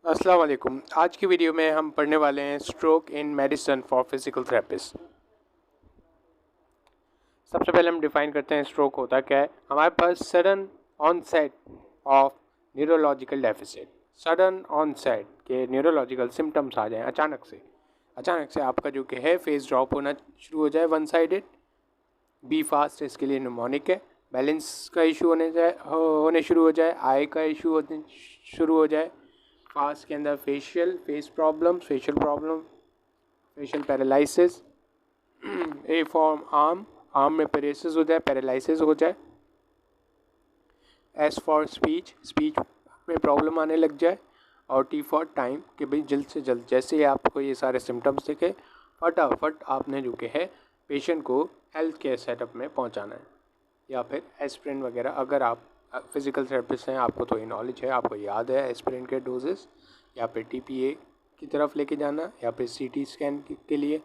अस्सलाम वालेकुम। आज की वीडियो में हम पढ़ने वाले हैं stroke in medicine for physical therapist. सबसे पहले हम डिफाइन करते हैं स्ट्रोक होता क्या है। हमारे पास sudden onset of neurological deficit, sudden onset के न्यूरोलॉजिकल सिम्टम्स आ जाएं अचानक से आपका जो कि है फेस ड्रॉप होना शुरू हो जाए, वन साइडेड, बी फास्ट, इसके लिए निमोनिक है, बैलेंस का इशू होने शुरू हो जाए, आई का इशू होने शुरू हो जाए, फास्ट के अंदर फेशियल पैरालिसिस, ए फॉर्म आर्म में पेरेसिस हो जाए, पैरालिसिस हो जाए, एस फॉर स्पीच में प्रॉब्लम आने लग जाए, और टी फॉर टाइम कि भाई जल्द से जल्द जैसे ही आपको ये सारे सिम्टम्स दिखे फटाफट आपने जो कि है पेशेंट को हेल्थ केयर सेटअप में पहुंचाना है। या फिर एस्पिरिन वगैरह, अगर आप फिज़िकल थेरेपिस्ट हैं, आपको तो ये नॉलेज है, आपको याद है एस्पिरिन के डोजेस, या फिर टीपीए की तरफ लेके जाना, या फिर सीटी स्कैन के लिए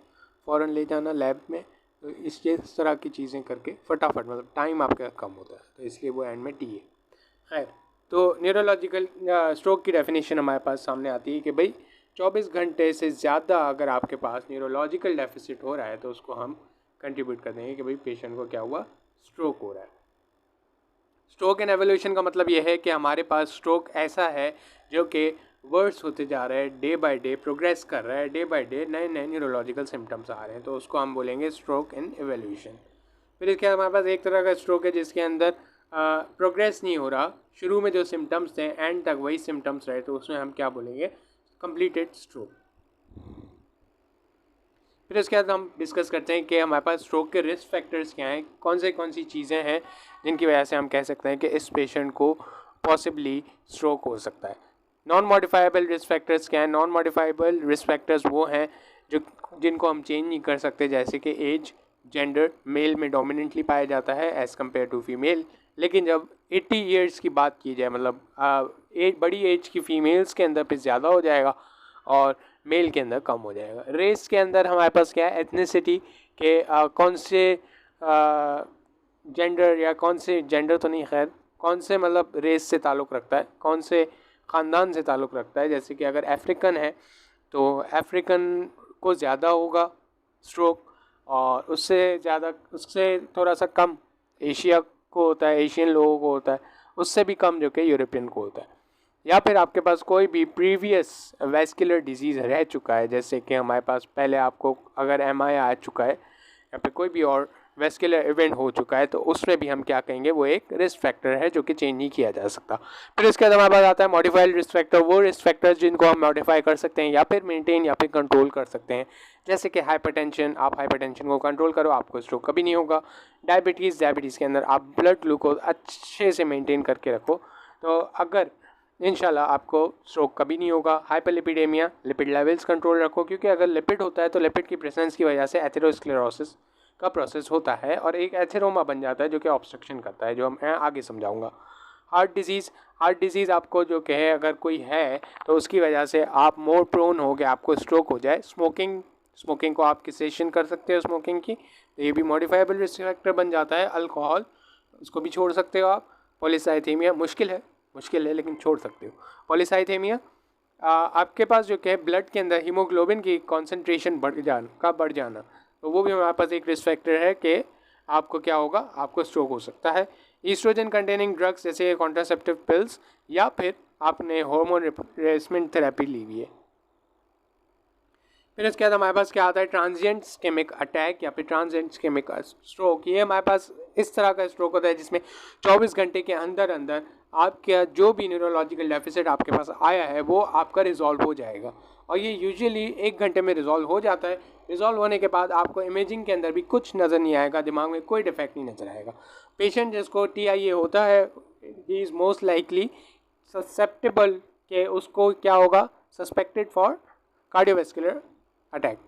फ़ौरन ले जाना लैब में। तो इस तरह की चीज़ें करके फटाफट, मतलब टाइम आपका कम होता है, तो इसलिए वो एंड में टी है। खैर, तो न्यूरोलॉजिकल स्ट्रोक की डेफिनेशन हमारे पास सामने आती है कि भाई 24 घंटे से ज़्यादा अगर आपके पास न्यूरोलॉजिकल डेफिसिट हो रहा है तो उसको हम कंट्रीब्यूट कर देंगे कि भाई पेशेंट को क्या हुआ, स्ट्रोक हो रहा है। स्ट्रोक एंड एवोल्यूशन का मतलब यह है कि हमारे पास स्ट्रोक ऐसा है जो कि वर्स होते जा रहा है, डे बाय डे प्रोग्रेस कर रहा है, डे बाय डे नए नए न्यूरोलॉजिकल सिम्टम्स आ रहे हैं, तो उसको हम बोलेंगे स्ट्रोक एंड एवोल्यूशन। फिर इसके हमारे पास एक तरह का स्ट्रोक है जिसके अंदर प्रोग्रेस नहीं हो रहा, शुरू में जो सिम्टम्स थे एंड तक वही सिम्टम्स रहे, तो उसमें हम क्या बोलेंगे, कंप्लीटेड स्ट्रोक। फिर उसके बाद हम डिस्कस करते हैं कि हमारे पास स्ट्रोक के रिस्क फैक्टर्स क्या हैं, कौन सी चीज़ें हैं जिनकी वजह से हम कह सकते हैं कि इस पेशेंट को पॉसिबली स्ट्रोक हो सकता है। नॉन मॉडिफाइबल रिस्क फैक्टर्स क्या हैं। नॉन मॉडिफाइबल रिस्क फैक्टर्स वो हैं जिनको हम चेंज नहीं कर सकते, जैसे कि एज, जेंडर मेल में डोमिनेंटली पाया जाता है एज़ कम्पेयर टू फीमेल, लेकिन जब 80 ईयर्स की बात की जाए, मतलब बड़ी एज की फीमेल्स के अंदर फिर ज़्यादा हो जाएगा और मेल के अंदर कम हो जाएगा। रेस के अंदर हमारे पास क्या है, एथनिसिटी के कौन से जेंडर, या कौन से जेंडर तो नहीं, खैर कौन से मतलब रेस से ताल्लुक़ रखता है, कौन से ख़ानदान से ताल्लुक़ रखता है। जैसे कि अगर अफ्रीकन है तो अफ्रीकन को ज़्यादा होगा स्ट्रोक, और उससे थोड़ा सा कम एशिया को होता है, एशियन लोगों को होता है, उससे भी कम जो कि यूरोपियन को होता है। या फिर आपके पास कोई भी प्रीवियस वैस्कुलर डिजीज़ रह चुका है, जैसे कि हमारे पास पहले आपको अगर एमआई आ चुका है या फिर कोई भी और वैस्कुलर इवेंट हो चुका है, तो उसमें भी हम क्या कहेंगे, वो एक रिस्क फैक्टर है जो कि चेंज नहीं किया जा सकता। फिर इसके बाद हमारे पास आता है मॉडिफाइड रिस्क फैक्टर, वो रिस्क फैक्टर्स जिनको हम मॉडिफाई कर सकते हैं या फिर मेंटेन या फिर कंट्रोल कर सकते हैं। जैसे कि हाइपरटेंशन, आप हाइपरटेंशन को कंट्रोल करो, आपको स्ट्रोक कभी नहीं होगा। डायबिटीज़ के अंदर आप ब्लड ग्लूकोज अच्छे से मेंटेन करके रखो, तो अगर इंशाल्लाह आपको स्ट्रोक कभी नहीं होगा। हाइपरलिपिडेमिया, लिपिड लेवल्स कंट्रोल रखो, क्योंकि अगर लिपिड होता है तो लिपिड की प्रेजेंस की वजह से एथेरोस्क्लेरोसिस का प्रोसेस होता है और एक एथेरोमा बन जाता है जो कि ऑब्स्ट्रक्शन करता है, जो मैं आगे समझाऊंगा। हार्ट डिजीज़ आपको जो कहे अगर कोई है तो उसकी वजह से आप मोर प्रोन हो गए, आपको स्ट्रोक हो जाए। स्मोकिंग को आप सेशन कर सकते हो स्मोकिंग की, तो ये भी मॉडिफाइबल रिस्क फैक्टर बन जाता है। अल्कोहल, उसको भी छोड़ सकते हो आप। पॉलीसाइथेमिया मुश्किल है लेकिन छोड़ सकते हो। पॉलीसाइथेमिया, आपके पास जो कि ब्लड के अंदर हीमोग्लोबिन की कॉन्सेंट्रेशन बढ़ जाना, तो वो भी हमारे पास एक रिस्क फैक्टर है कि आपको क्या होगा, आपको स्ट्रोक हो सकता है। ईस्ट्रोजन कंटेनिंग ड्रग्स जैसे कॉन्ट्रासेप्टिव पिल्स, या फिर आपने हार्मोन रिप्लेसमेंट थेरेपी ली हुई है। फिर इसके बाद हमारे पास क्या आता है, ट्रांजिएंट इस्केमिक अटैक या फिर ट्रांजिएंट इस्केमिक स्ट्रोक। ये हमारे पास इस तरह का स्ट्रोक होता है जिसमें 24 घंटे के अंदर अंदर आपका जो भी न्यूरोलॉजिकल डेफिसिट आपके पास आया है वो आपका रिजॉल्व हो जाएगा, और ये यूजुअली 1 घंटे में रिजॉल्व हो जाता है। रिजॉल्व होने के बाद आपको इमेजिंग के अंदर भी कुछ नज़र नहीं आएगा, दिमाग में कोई डिफेक्ट नहीं नज़र आएगा। पेशेंट जिसको TIA होता है, he is most likely susceptible कि उसको क्या होगा, सस्पेक्टेड फॉर कार्डियोवैस्कुलर अटैक,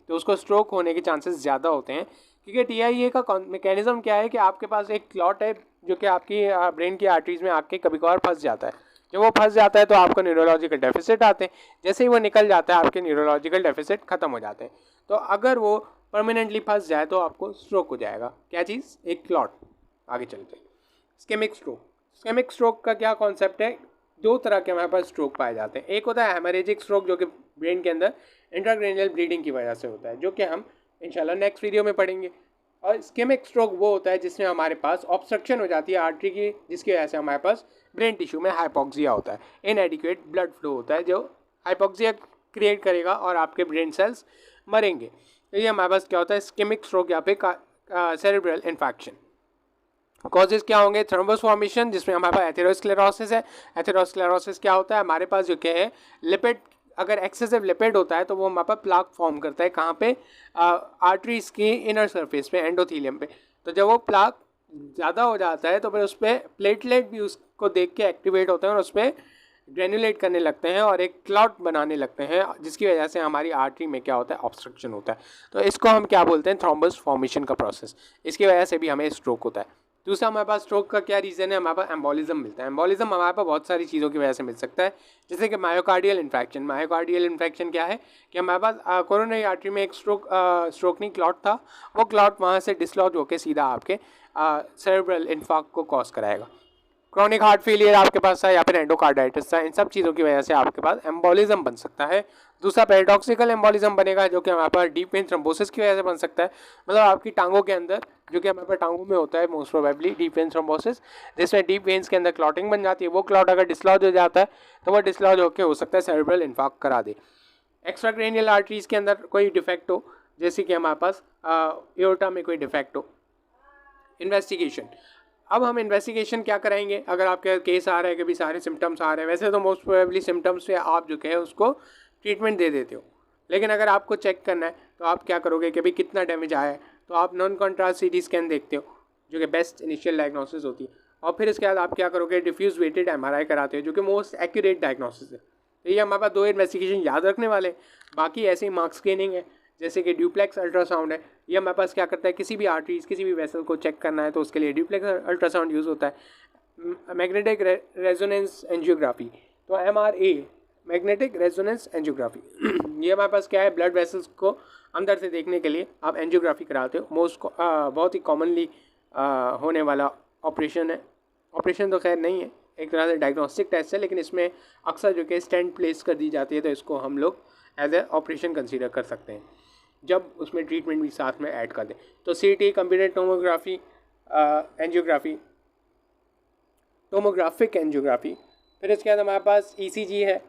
तो उसको स्ट्रोक होने के चांसेस ज़्यादा होते हैं। क्योंकि TIA का मैकेनिज्म क्या है कि आपके पास एक क्लॉट है जो कि आपकी ब्रेन की आर्टरीज में आके कभी कभार फंस जाता है। जब वो फंस जाता है तो आपको न्यूरोलॉजिकल डेफिसिट आते हैं, जैसे ही वो निकल जाता है आपके न्यूरोलॉजिकल डेफिसिट खत्म हो जाते हैं। तो अगर वो परमानेंटली फंस जाए तो आपको स्ट्रोक हो जाएगा। क्या चीज़, एक क्लॉट। आगे चलते हैं, स्केमिक स्ट्रोक। स्केमिक स्ट्रोक का क्या कॉन्सेप्ट है, दो तरह के हमारे पास स्ट्रोक पाए जाते हैं। एक होता है हेमरेजिक स्ट्रोक जो कि ब्रेन के अंदर इंट्राक्रैनियल ब्लीडिंग की वजह से होता है, जो कि हम इंशाल्लाह नेक्स्ट वीडियो में पढ़ेंगे। और इस्केमिक स्ट्रोक वो होता है जिसमें हमारे पास ऑब्स्ट्रक्शन हो जाती है आर्टरी की, जिसकी वजह से हमारे पास ब्रेन टिश्यू में हाइपोक्सिया होता है, इनएडिक्वेट ब्लड फ्लो होता है जो हाइपोक्सिया क्रिएट करेगा और आपके ब्रेन सेल्स मरेंगे। तो ये हमारे पास क्या होता है इस्केमिक स्ट्रोक या फिर सेरेब्रल इन्फेक्शन। कॉजेज क्या होंगे, थ्रोम्बस फॉर्मेशन जिसमें हमारे पास एथेरोस्क्लेरोसिस है। एथेरोस्क्लेरोसिस क्या होता है, हमारे पास जो क्या है लिपिड, अगर एक्सेसिव लिपिड होता है तो वो हमारे पास प्लाक फॉर्म करता है, कहाँ पे, आर्टरीज की इनर सरफेस पे, एंडोथीलियम पे। तो जब वो प्लाक ज़्यादा हो जाता है तो फिर उस पर प्लेटलेट भी उसको देख के एक्टिवेट होते हैं और उस पर ग्रेनुलेट करने लगते हैं और एक क्लॉट बनाने लगते हैं, जिसकी वजह से हमारी आर्टरी में क्या होता है, ऑब्स्ट्रक्शन होता है। तो इसको हम क्या बोलते हैं, थ्रोम्बस फॉर्मेशन का प्रोसेस। इसकी वजह से भी हमें स्ट्रोक होता है। दूसरा हमारे पास स्ट्रोक का क्या रीज़न है, हमारे पास एम्बोलिज्म मिलता है। एम्बोलिज्म हमारे पास बहुत सारी चीज़ों की वजह से मिल सकता है, जैसे कि मायोकार्डियल इन्फेक्शन। मायोकार्डियल इन्फेक्शन क्या है कि हमारे पास कोरोनरी आर्टरी में एक स्ट्रोक नहीं, क्लॉट था, वो क्लॉट वहाँ से डिसलॉज होकर सीधा आपके सेरेब्रल इन्फार्क्ट को कॉज कराएगा। क्रॉनिक हार्ट फेलियर आपके पास है या फिर एंडोकार्डाइटिस है, इन सब चीज़ों की वजह से आपके पास एम्बोलिज्म बन सकता है। दूसरा पैराडॉक्सिकल एम्बोलिज्म बनेगा जो कि हमारे पास डीप वेन थ्रोम्बोसिस की वजह से बन सकता है। मतलब आपकी टांगों के अंदर, जो कि हमारे पास टांगों में होता है most probably deep vein thrombosis, जिसमें डीप वेन्स के अंदर क्लॉटिंग बन जाती है। वो क्लॉट अगर डिसलॉज हो जाता है तो वो डिसलॉज होकर हो सकता है सेरेब्रल इन्फार्क्ट करा दे। एक्स्ट्राक्रैनियल आर्टरीज के अंदर कोई डिफेक्ट हो, जैसे कि हमारे पास एओर्टा में कोई डिफेक्ट हो। इन्वेस्टिगेशन, अब हम इन्वेस्टिगेशन क्या कराएंगे, अगर आपके केस आ रहा है, कभी सारे सिम्टम्स आ रहे हैं, वैसे तो मोस्ट प्रोबेबली सिम्टम्स पे आप जो है उसको ट्रीटमेंट दे देते हो, लेकिन अगर आपको चेक करना है तो आप क्या करोगे कि भाई कितना डैमेज आया है, तो आप नॉन कॉन्ट्रास्ट सीटी स्कैन देखते हो जो कि बेस्ट इनिशियल डायग्नोसिस होती है। और फिर इसके बाद आप क्या करोगे, डिफ्यूज वेटेड MRI कराते हो जो कि मोस्ट एक्यूरेट डायग्नोसिस है। तो ये हमारे पास दो इन्वेस्टिगेशन याद रखने वाले, बाकी ऐसे ही मार्क स्कैनिंग है, जैसे कि ड्यूप्लेक्स अल्ट्रासाउंड है। ये हमारे पास क्या करता है, किसी भी आर्टरीज, किसी भी वेसल को चेक करना है तो उसके लिए ड्यूप्लेक्स अल्ट्रासाउंड यूज़ होता है। मैग्नेटिक रेजोनेंस एंजियोग्राफी, तो MRA, मैग्नेटिक रेजोनेंस एंजियोग्राफी ये हमारे पास क्या है, ब्लड वेसल्स को अंदर से देखने के लिए आप एंजियोग्राफी कराते हो। बहुत ही कॉमनली होने वाला ऑपरेशन है। ऑपरेशन तो खैर नहीं है, एक तरह से डायग्नोस्टिक टेस्ट है, लेकिन इसमें अक्सर जो कि स्टेंट प्लेस कर दी जाती है, तो इसको हम लोग एज ए ऑपरेशन कंसीडर कर सकते हैं जब उसमें ट्रीटमेंट भी साथ में ऐड कर दें। तो CT, computer tomography, angiography, tomographic angiography. फिर इसके बाद हमारे पास ECG है।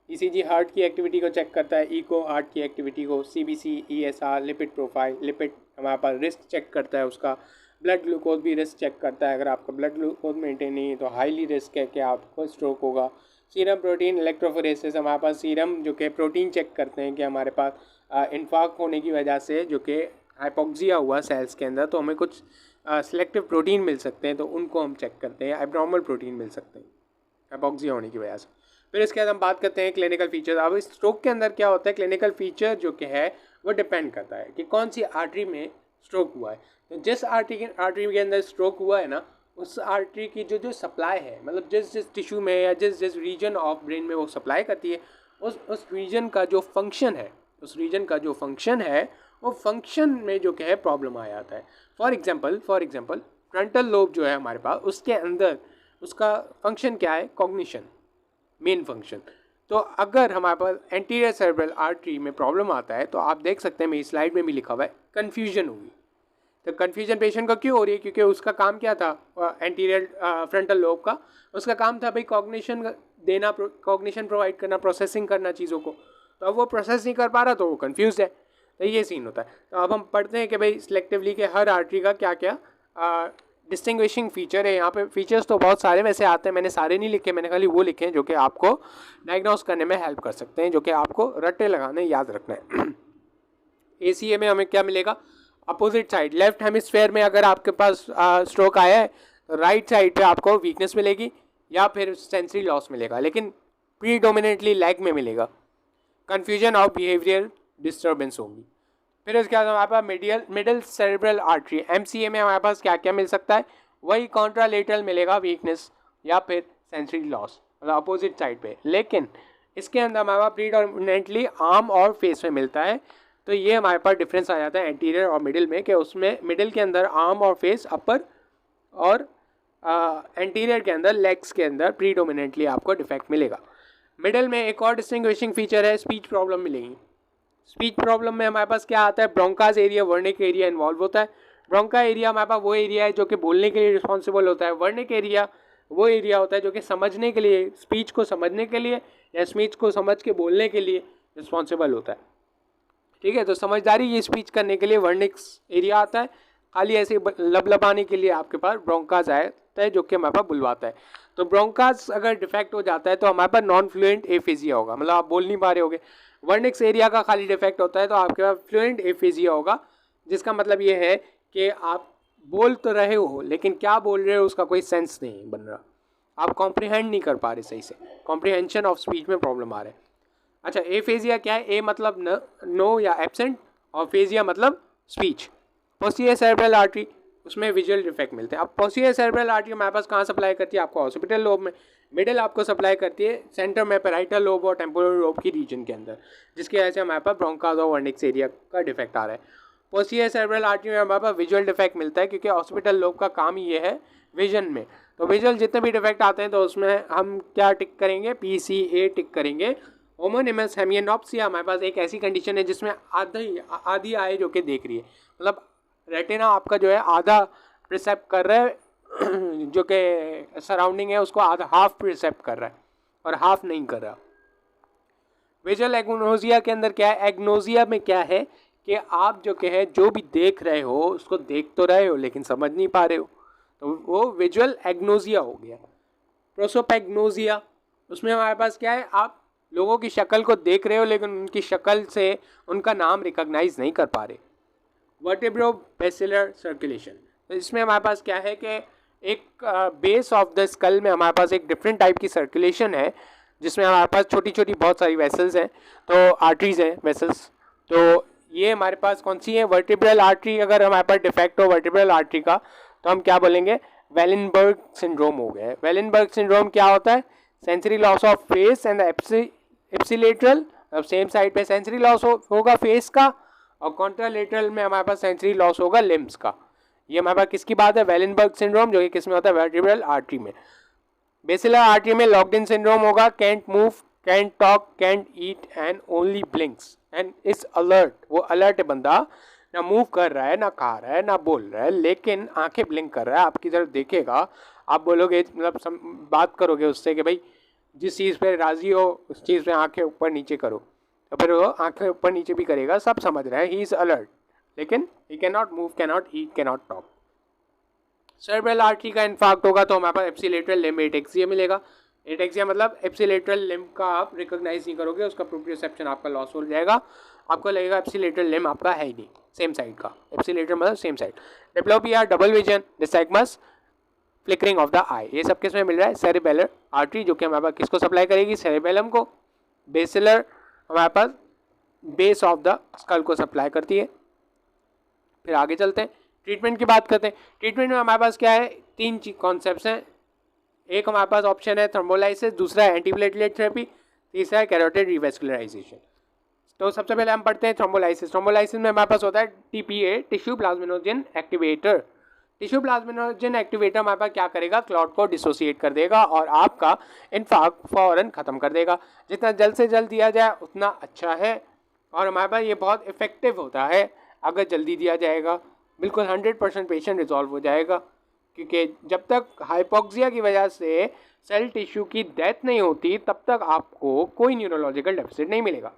ECG हार्ट की एक्टिविटी को चेक करता है, इको हार्ट की एक्टिविटी को, CBC, ESR, lipid profile, lipid हमारे पास रिस्क चेक करता है उसका, ब्लड ग्लूकोज भी रिस्क चेक करता है। अगर आपका ब्लड ग्लूकोज मेंटेन नहीं है तो हाईली रिस्क है कि आपको स्ट्रोक होगा। सीरम प्रोटीन इलेक्ट्रोफोरेसिस, हमारे पास सीरम जो कि प्रोटीन चेक करते हैं कि हमारे पास इन्फार्क्ट होने की वजह से जो कि हाइपोक्सिया हुआ सेल्स के अंदर, तो हमें कुछ सिलेक्टिव प्रोटीन मिल सकते हैं, तो उनको हम चेक करते हैं। एब्नॉर्मल प्रोटीन मिल सकते हैं हाइपोक्सिया होने की वजह से। फिर इसके बाद हम बात करते हैं क्लिनिकल फीचर्स। अब इस स्ट्रोक के अंदर क्या होता है, क्लिनिकल फीचर जो कि है वो डिपेंड करता है कि कौन सी आर्टरी में स्ट्रोक हुआ है। तो जिस आर्टरी के अंदर स्ट्रोक हुआ है ना, उस आर्टरी की जो सप्लाई है, मतलब जिस टिश्यू में या जिस रीजन ऑफ ब्रेन में वो सप्लाई करती है, उस रीजन का जो फंक्शन है, वो फंक्शन में जो है प्रॉब्लम आ जाता है। फॉर एग्जांपल फ्रंटल लोब जो है हमारे पास, उसके अंदर उसका फंक्शन क्या है, कॉग्निशन, मेन फंक्शन। तो अगर हमारे पास एंटीरियर सेरेब्रल आर्टरी में प्रॉब्लम आता है तो आप देख सकते हैं, मेरी स्लाइड में भी लिखा हुआ है, कन्फ्यूजन होगी। तो कन्फ्यूजन पेशेंट का क्यों हो रही है, क्योंकि उसका काम क्या था, एंटीरियर फ्रंटल लोब का उसका काम था भाई कॉग्निशन देना, कॉग्निशन प्रोवाइड करना, प्रोसेसिंग करना चीज़ों को। तो अब वो प्रोसेस नहीं कर पा रहा तो वो कन्फ्यूज है। तो ये सीन होता है। तो अब हम पढ़ते हैं कि भाई सिलेक्टिवली के हर आर्टरी का क्या क्या डिस्टिंग्विशिंग फीचर है। यहाँ पे फीचर्स तो बहुत सारे वैसे आते हैं, मैंने सारे नहीं लिखे, मैंने खाली वो लिखे हैं जो कि आपको डायग्नोस करने में हेल्प कर सकते हैं, जो कि आपको रट्टे लगाने याद रखना है। ACA में हमें क्या मिलेगा, अपोजिट साइड, लेफ्ट हेमिस्फेयर में अगर आपके पास स्ट्रोक आया है तो राइट साइड पे आपको वीकनेस मिलेगी या फिर सेंसरी लॉस मिलेगा, लेकिन प्रीडोमिनेटली लेग में मिलेगा। कन्फ्यूजन और बिहेवियर डिस्टर्बेंस होगी। फिर उसके बाद हमारे पास मिडल सेरेब्रल आर्टरी, MCA में हमारे पास क्या क्या मिल सकता है, वही कॉन्ट्रालेटरल मिलेगा, वीकनेस या फिर सेंसरी लॉस, मतलब अपोजिट साइड पे। लेकिन इसके अंदर हमारे पास प्रीडोमिनेटली आर्म और फेस में मिलता है। तो ये हमारे पास डिफरेंस आ जाता है एंटीरियर और मिडिल में, कि उसमें मिडिल के अंदर आर्म और फेस अपर और एंटीरियर के अंदर, लेग्स के अंदर प्रीडोमिनेंटली आपको डिफेक्ट मिलेगा। मिडल में एक और डिस्टिंग्विशिंग फीचर है, स्पीच प्रॉब्लम मिलेगी। स्पीच प्रॉब्लम में हमारे पास क्या आता है, ब्रोंकास एरिया, वर्निक एरिया इन्वॉल्व होता है। ब्रोंका एरिया हमारे पास वो एरिया है जो कि बोलने के लिए रिस्पॉन्सिबल होता है। वर्निक एरिया वो एरिया होता है जो कि समझने के लिए, स्पीच को समझने के लिए या स्पीच को समझ के बोलने के लिए रिस्पॉन्सिबल होता है। ठीक है, तो समझदारी ये स्पीच करने के लिए वर्निक्स एरिया आता है। खाली ऐसे लबलबाने के लिए आपके पास ब्रोंकास आता है जो कि हमारे पास बुलवाता है। तो ब्रोंकास अगर डिफेक्ट हो जाता है तो हमारे पास नॉन फ्लुएंट एफेजिया होगा, मतलब आप बोल नहीं पा रहे होगे। वर्निक्स एरिया का खाली डिफेक्ट होता है तो आपके पास फ्लुएंट एफेजिया होगा, जिसका मतलब ये है कि आप बोल तो रहे हो लेकिन क्या बोल रहे हो उसका कोई सेंस नहीं बन रहा, आप कॉम्प्रिहेंड नहीं कर पा रहे सही से, कॉम्प्रिहेंशन ऑफ स्पीच में प्रॉब्लम आ रहा है। अच्छा, एफेजिया क्या है? ए मतलब नो या एब्सेंट, और फेजिया मतलब स्पीच। पोस्टीरियर सेरेब्रल आर्टरी, उसमें विजुअल डिफेक्ट मिलते हैं। अब पोस्टीरियर सेरेब्रल आर्टरी हमारे पास कहाँ सप्लाई करती है? आपको ऑक्सीपिटल लोब में। मिडिल आपको सप्लाई करती है सेंटर में पैराइटल लोब और टेम्पोरल लोब की रीजन के अंदर, जिसकी वजह से हमारे पास ब्रोंकास और वर्निक्स एरिया का डिफेक्ट आ रहा है। पोस्टीरियर सेरेब्रल आर्टरी में हमारे पास विजुअल डिफेक्ट मिलता है, क्योंकि ऑक्सीपिटल लोब का काम ये है विजन में। तो विजुअल जितने भी डिफेक्ट आते हैं तो उसमें हम क्या टिक करेंगे? PCA टिक करेंगे। होमोनिमस हेमियानोप्सिया हमारे पास एक ऐसी कंडीशन है जिसमें आधी आय जो कि देख रही है, मतलब रेटिना आपका जो है आधा प्रिसेप्ट कर रहा है जो कि सराउंडिंग है उसको आधा हाफ प्रिसेप्ट कर रहा है और हाफ नहीं कर रहा। विजुअल एग्नोसिया के अंदर क्या है? एग्नोसिया में क्या है कि आप जो कि है जो भी देख रहे हो उसको देख तो रहे हो लेकिन समझ नहीं पा रहे हो, तो वो विजुअल एग्नोसिया हो गया। प्रोसोपैग्नोसिया, उसमें हमारे पास क्या है? आप लोगों की शक्ल को देख रहे हो लेकिन उनकी शक्ल से उनका नाम रिकॉग्नाइज नहीं कर पा रहे। वर्टिब्रोबैसिलर सर्कुलेशन, तो इसमें हमारे पास क्या है कि एक बेस ऑफ द स्कल में हमारे पास एक डिफरेंट टाइप की सर्कुलेशन है, जिसमें हमारे पास छोटी छोटी बहुत सारी वेसल्स हैं, तो आर्टरीज हैं, वेसल्स। तो ये हमारे पास कौन सी है? Vertebral artery. अगर हमारे पास डिफेक्ट हो वर्टिब्रल आर्टरी का तो हम क्या बोलेंगे? वेलिनबर्ग सिंड्रोम हो गया है। वेलिनबर्ग सिंड्रोम क्या होता है? Sensory loss of face and ipsilateral, अब सेम साइड पे सेंसरी लॉस होगा फेस का, और कॉन्ट्रालेटरल में हमारे पास सेंसरी लॉस होगा लिम्स का। ये हमारे पास किसकी बात है? वेलिनबर्ग सिंड्रोम, जो कि किस में होता है? वर्टिब्रल आर्टरी में। बेसिलर आर्टरी में लॉक्ड इन सिंड्रोम होगा, can't move, can't talk, can't eat and only blinks and is alert. वो अलर्ट है बंदा, ना मूव कर रहा है, ना खा रहा है, ना बोल रहा है, लेकिन आंखें ब्लिंक कर रहा है, आपकी तरफ देखेगा। आप बोलोगे, मतलब बात करोगे उससे कि भाई जिस चीज़ पे राजी हो उस चीज़ पे आंखें ऊपर नीचे करो, तो फिर वो आंखें ऊपर नीचे भी करेगा, सब समझ रहे हैं, ही इज़ अलर्ट, लेकिन he can not move, can not eat, can not talk. Cerebral artery का इन्फाक्ट होगा तो हमारे पास एप्सिलेटरल लिम्ब एटेक्सिया मिलेगा। एटेक्सिया मतलब एप्सिलेटरल लिम्ब का आप रिकॉग्नाइज नहीं करोगे, उसका प्रोप्रियोसेप्शन आपका लॉस हो जाएगा, आपको लगेगा एप्सिलेटरल लिम्ब आपका है ही नहीं, सेम साइड का। एप्सिलेटर मतलब same side. Diplopia, double vision, nystagmus, flickering of the eye, ये सब किसमें मिल रहा है? सेरेबेलर आर्टरी, जो कि हमारे पास किसको सप्लाई करेगी? सेरेबेलम को। बेसिलर हमारे पास बेस ऑफ द स्कल को सप्लाई करती है। फिर आगे चलते हैं, ट्रीटमेंट की बात करते हैं। ट्रीटमेंट में हमारे पास क्या है? 3 कॉन्सेप्ट्स हैं। एक हमारे पास ऑप्शन है थ्रोम्बोलाइसिस, दूसरा है एंटीप्लेटलेट थेरेपी, तीसरा है कैरोटिड रिवेस्कुलराइजेशन। तो सबसे पहले हम पढ़ते हैं थ्रोम्बोलाइसिस। थ्रोम्बोलाइसिस में हमारे पास होता है TPA, tissue plasminogen activator. Tissue plasminogen activator हमारे पास क्या करेगा? क्लॉट को डिसोसिएट कर देगा और आपका इन्फार्क्ट फौरन ख़त्म कर देगा। जितना जल्द से जल्द दिया जाए उतना अच्छा है, और हमारे पास ये बहुत इफेक्टिव होता है अगर जल्दी दिया जाएगा। बिल्कुल 100% पेशेंट रिजॉल्व हो जाएगा, क्योंकि जब तक हाइपोक्सिया की वजह से सेल टिश्यू की डेथ नहीं होती तब तक आपको कोई न्यूरोलॉजिकल डेफिसिट नहीं मिलेगा।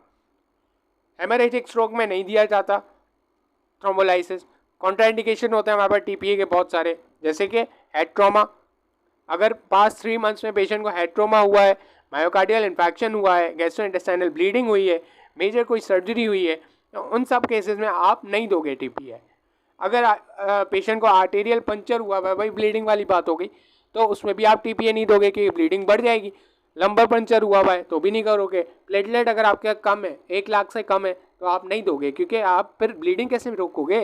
हेमरेजिक स्ट्रोक में नहीं दिया जाता थ्रोम्बोलाइसिस। कॉन्ट्राइंडिकेशन होते हैं हमारे पास TPA के बहुत सारे, जैसे कि हेड ट्रॉमा। अगर पास्ट 3 मंथ्स में पेशेंट को हेड ट्रॉमा हुआ है, मायोकार्डियल इन्फेक्शन हुआ है, गैस्ट्रोइंटेस्टाइनल ब्लीडिंग हुई है, मेजर कोई सर्जरी हुई है, तो उन सब केसेस में आप नहीं दोगे TPA। अगर पेशेंट को आर्टेरियल पंचर हुआ है, भाई ब्लीडिंग वाली बात हो गई, तो उसमें भी आप TPA नहीं दोगे कि ब्लीडिंग बढ़ जाएगी। लंबर पंचर हुआ है तो भी नहीं करोगे। प्लेटलेट अगर आपके कम है, 1 लाख से कम है, तो आप नहीं दोगे, क्योंकि आप फिर ब्लीडिंग कैसे रोकोगे?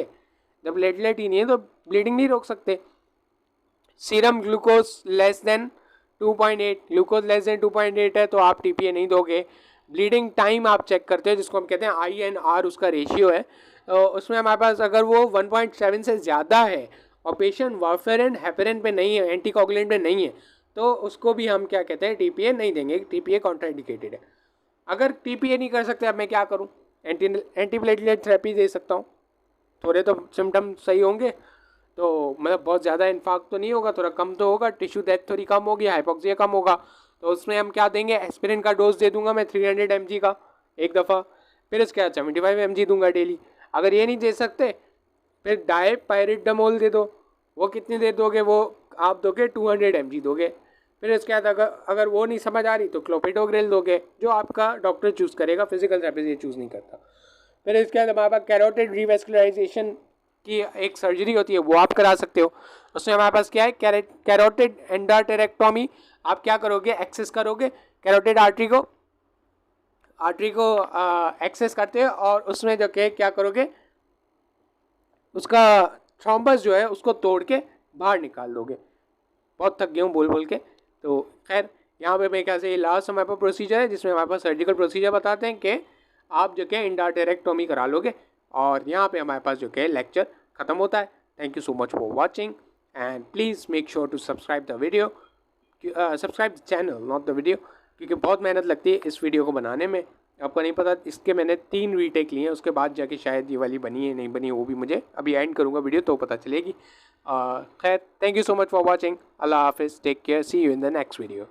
जब प्लेटलेट ही नहीं है तो ब्लीडिंग नहीं रोक सकते। Serum glucose less than 2.8, glucose less than 2.8 है तो आप TPA नहीं दोगे। ब्लीडिंग टाइम आप चेक करते हो, जिसको हम कहते हैं INR, उसका रेशियो है, तो उसमें हमारे पास अगर वो 1.7 से ज़्यादा है और पेशेंट वारफेरिन हेपेरिन पे नहीं है, एंटीकोगुलेंट पे नहीं है, तो उसको भी हम क्या कहते हैं, टीपीए नहीं देंगे, टीपीए कॉन्ट्राइंडिकेटेड है। अगर टीपीए नहीं कर सकते अब मैं क्या करूँ, एंटीप्लेटलेट थेरेपी दे सकता हूँ, थोड़े तो सिम्टम सही होंगे, तो मतलब बहुत ज़्यादा इन्फाक्ट तो नहीं होगा, थोड़ा कम तो होगा, टिश्यू डेथ थोड़ी कम होगी, हाइपोक्सिया कम होगा, तो उसमें हम क्या देंगे, एस्पिरिन का डोज दे दूंगा मैं 300 mg का एक दफ़ा, फिर उसके बाद 75 mg दूंगा डेली। अगर ये नहीं दे सकते फिर डायपाइरिडामोल दे दो, वो कितनी देर दोगे, वो आप दोगे 200 mg दोगे। फिर इसके बाद अगर वो नहीं समझ आ रही तो क्लोपिडोग्रेल दोगे, जो आपका डॉक्टर चूज़ करेगा, फिजिकल थेरेपिस्ट ये चूज़ नहीं करता। फिर इसके बाद हमारे पास कैरोटिड रिवेस्कुलराइजेशन की एक सर्जरी होती है, वो आप करा सकते हो। उसमें हमारे पास क्या है, कैरोटिड एंडाटेरेक्टोमी। आप क्या करोगे, एक्सेस करोगे कैरोटिड आर्टरी को एक्सेस करते हो, और उसमें जो क्या करोगे, उसका थ्रोम्बस जो है उसको तोड़ के बाहर निकाल दोगे। बहुत थक गया हूँ बोल बोल के, तो खैर यहाँ पे मेरे ख्याल से ये लास्ट हमारे पास प्रोसीजर है, जिसमें हमारे पास सर्जिकल प्रोसीजर बताते हैं कि आप जो इंडाटेरेक्टोमी करा लोगे, और यहाँ पे हमारे पास जो लेक्चर ख़त्म होता है। Thank you so much for watching, and please make sure to subscribe the video, subscribe the channel not the video, क्योंकि बहुत मेहनत लगती है इस वीडियो को बनाने में। आपको नहीं पता, इसके मैंने 3 रीटेक लिए हैं, उसके बाद जाके शायद ये वाली बनी है नहीं बनी है, वो भी मुझे अभी एंड करूँगा वीडियो तो पता चलेगी। खैर, thank you so much for watching, अल्लाह हाफिज़, take care, see you in the next video.